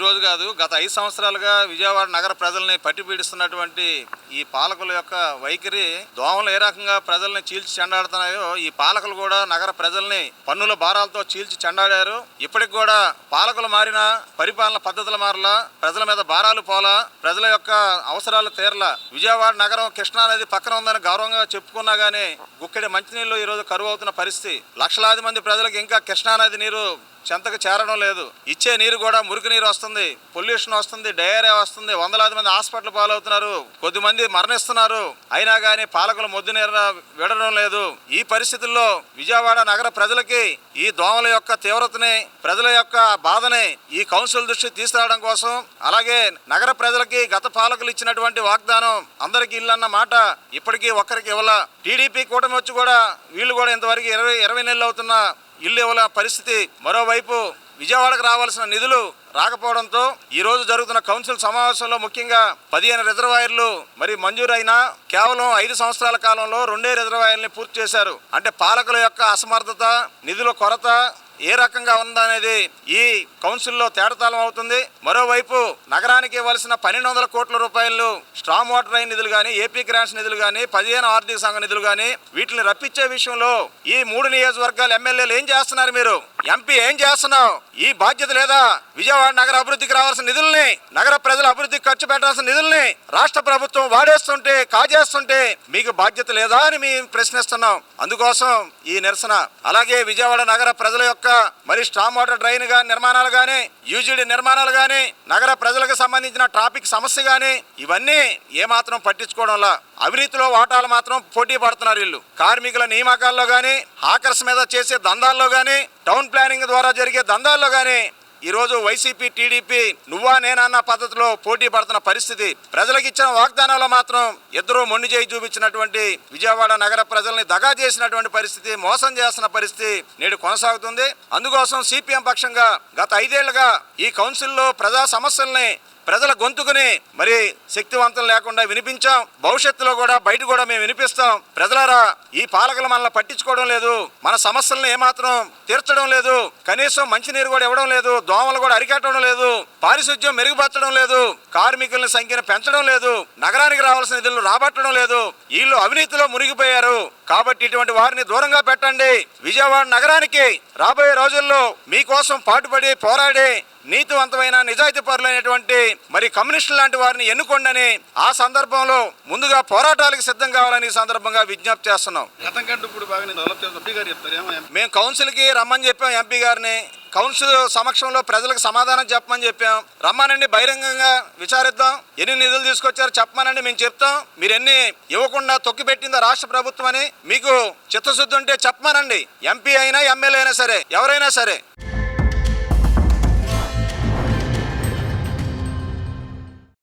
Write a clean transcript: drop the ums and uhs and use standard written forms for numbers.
రోజు కాదు, గత 5 సంవత్సరాలుగా విజయవాడ నగర ప్రజల్ని పట్టిపీడిస్తున్నటువంటి ఈ పాలకుల యొక్క వైఖరి, దోమలు ఏ రకంగా ప్రజల్ని చీల్చి చెండాడుతున్నాయో ఈ పాలకులు కూడా నగర ప్రజల్ని పన్నుల భారాలతో చీల్చి చెండాడారు. ఇప్పటికి కూడా పాలకులు మారినా పరిపాలన పద్ధతులు మారలా, ప్రజల మీద భారాలు పోలా, ప్రజల యొక్క అవసరాలు తీరలా. విజయవాడ నగరం కృష్ణానది పక్కన ఉందని గౌరవంగా చెప్పుకున్నా గానీ గుక్కెడి మంచినీళ్ళు ఈరోజు కరువు అవుతున్న పరిస్థితి. లక్షలాది మంది ప్రజలకు ఇంకా కృష్ణానది నీరు చెంతకు చేరడం లేదు. ఇచ్చే నీరు కూడా మురికి నీరు వస్తుంది, పొల్యూషన్ వస్తుంది, డయేరియా వస్తుంది, వందలాది మంది హాస్పిటల్ పాలవుతున్నారు, కొద్దిమంది మరణిస్తున్నారు. అయినా కానీ పాలకులు మొద్దు నీరు విడడం లేదు. ఈ పరిస్థితుల్లో విజయవాడ నగర ప్రజలకి ఈ దోమల యొక్క తీవ్రతని, ప్రజల యొక్క బాధని ఈ కౌన్సిల్ దృష్టికి తీసుకురావడం కోసం, అలాగే నగర ప్రజలకి గత పాలకులు ఇచ్చినటువంటి వాగ్దానం అందరికీ ఇల్లు అన్న మాట ఇప్పటికీ ఒక్కరికి ఇవ్వాల. టీడీపీ కూటమి వచ్చి కూడా వీళ్ళు కూడా ఇంతవరకు 20 నెలలు అవుతున్న ఇల్లు ఇవ్వాల పరిస్థితి. మరోవైపు విజయవాడకు రావాల్సిన నిధులు రాకపోవడంతో ఈ రోజు జరుగుతున్న కౌన్సిల్ సమావేశంలో ముఖ్యంగా 15 రిజర్వాయర్లు మరి మంజూరైనా కేవలం 5 సంవత్సరాల కాలంలో 2 రిజర్వాయర్లని పూర్తి చేశారు. అంటే పాలకుల యొక్క అసమర్థత, నిధుల కొరత ఏ రకంగా ఉందనేది ఈ కౌన్సిల్లో తేటతలం అవుతుంది. మరోవైపు నగరానికి ఇవ్వాల్సిన 1200 కోట్ల రూపాయలు స్ట్రాంగ్ వాటర్ రైన్ నిధులు కానీ, ఏపీ గ్రాంట్స్ నిధులు కానీ, 15 ఆర్థిక సంఘ నిధులు కానీ వీటిని రప్పించే విషయంలో ఈ 3 నియోజకవర్గాల ఎమ్మెల్యేలు ఏం చేస్తున్నారు? మీరు ఎంపీ ఏం చేస్తున్నావు? ఈ బాధ్యత లేదా? విజయవాడ నగర అభివృద్ధికి రావాల్సిన నిధుల్ని, నగర ప్రజల అభివృద్ధికి ఖర్చు పెట్టాల్సిన నిధుల్ని రాష్ట్ర ప్రభుత్వం వాడేస్తుంటే, కాజేస్తుంటే మీకు బాధ్యత లేదా అని మేము ప్రశ్నిస్తున్నాం. అందుకోసం ఈ నిరసన. అలాగే విజయవాడ నగర ప్రజల యొక్క మరి స్ట్రాంగ్ వాటర్ డ్రైన్ నిర్మాణాలు కానీ, యూజీడీ నిర్మాణాలు కానీ, నగర ప్రజలకు సంబంధించిన ట్రాఫిక్ సమస్య కానీ ఇవన్నీ ఏమాత్రం పట్టించుకోవడంలా అవినీతిలో వాటాలు మాత్రం పోటీ పడుతున్నారు వీళ్ళు. కార్మికుల నియామకాల్లో కానీ, హాకర్స్ మీద చేసే దందాల్లో కానీ, టౌన్ ప్లానింగ్ ద్వారా జరిగే దందాల్లో కానీ ఈరోజు వైసీపీ టీడీపీ నువ్వా నేనన్న పద్ధతిలో పోటీ పడుతున్న పరిస్థితి. ప్రజలకు ఇచ్చిన వాగ్దానాల్లో మాత్రం ఇద్దరు మొండి చేయి చూపించినటువంటి విజయవాడ నగర ప్రజల్ని దగా చేసినటువంటి పరిస్థితి, మోసం చేస్తున్న పరిస్థితి నేడు కొనసాగుతుంది. అందుకోసం సిపిఎం పక్షంగా గత 5 ఏళ్లుగా ఈ కౌన్సిల్లో ప్రజా సమస్యల్ని, ప్రజల గొంతుకుని మరి శక్తివంతం లేకుండా వినిపించాం. భవిష్యత్తులో కూడా బయట కూడా మేము వినిపిస్తాం. ప్రజలారా, ఈ పాలకులు మనల్ని పట్టించుకోవడం లేదు, మన సమస్యలను ఏమాత్రం తీర్చడం లేదు, కనీసం మంచినీరు కూడా ఇవ్వడం లేదు, దోమలు కూడా అరికట్టడం లేదు, పారిశుధ్యం మెరుగుపరచడం లేదు, కార్మికుల సంఖ్యను పెంచడం లేదు, నగరానికి రావాల్సిన నిధులు రాబట్టడం లేదు. వీళ్ళు అవినీతిలో మునిగిపోయారు. కాబట్టి ఇటువంటి వారిని దూరంగా పెట్టండి. విజయవాడ నగరానికి రాబోయే రోజుల్లో మీకోసం పాటుపడి పోరాడి నీతివంతమైన నిజాయితీ పరులైనటువంటి మరి కమ్యూనిస్టులు లాంటి వారిని ఎన్నుకోండి. ఆ సందర్భంలో ముందుగా పోరాటాలకు సిద్ధం కావాలని ఈ సందర్భంగా విజ్ఞప్తి చేస్తున్నాం. మేము కౌన్సిల్కి రమ్మని చెప్పాం, ఎంపీ గారిని కౌన్సిల్ సమక్షంలో ప్రజలకు సమాధానం చెప్పమని చెప్పాం. రమ్మనండి, బహిరంగంగా విచారిద్దాం. ఎన్ని నిధులు తీసుకొచ్చారో చెప్పమనండి, మేము చెప్తాం. మీరు ఎన్ని ఇవ్వకుండా తొక్కిపెట్టిందా రాష్ట్ర ప్రభుత్వం అని మీకు చిత్తశుద్ధి ఉంటే చెప్పమనండి. ఎంపీ అయినా, ఎమ్మెల్యే అయినా సరే, ఎవరైనా సరే.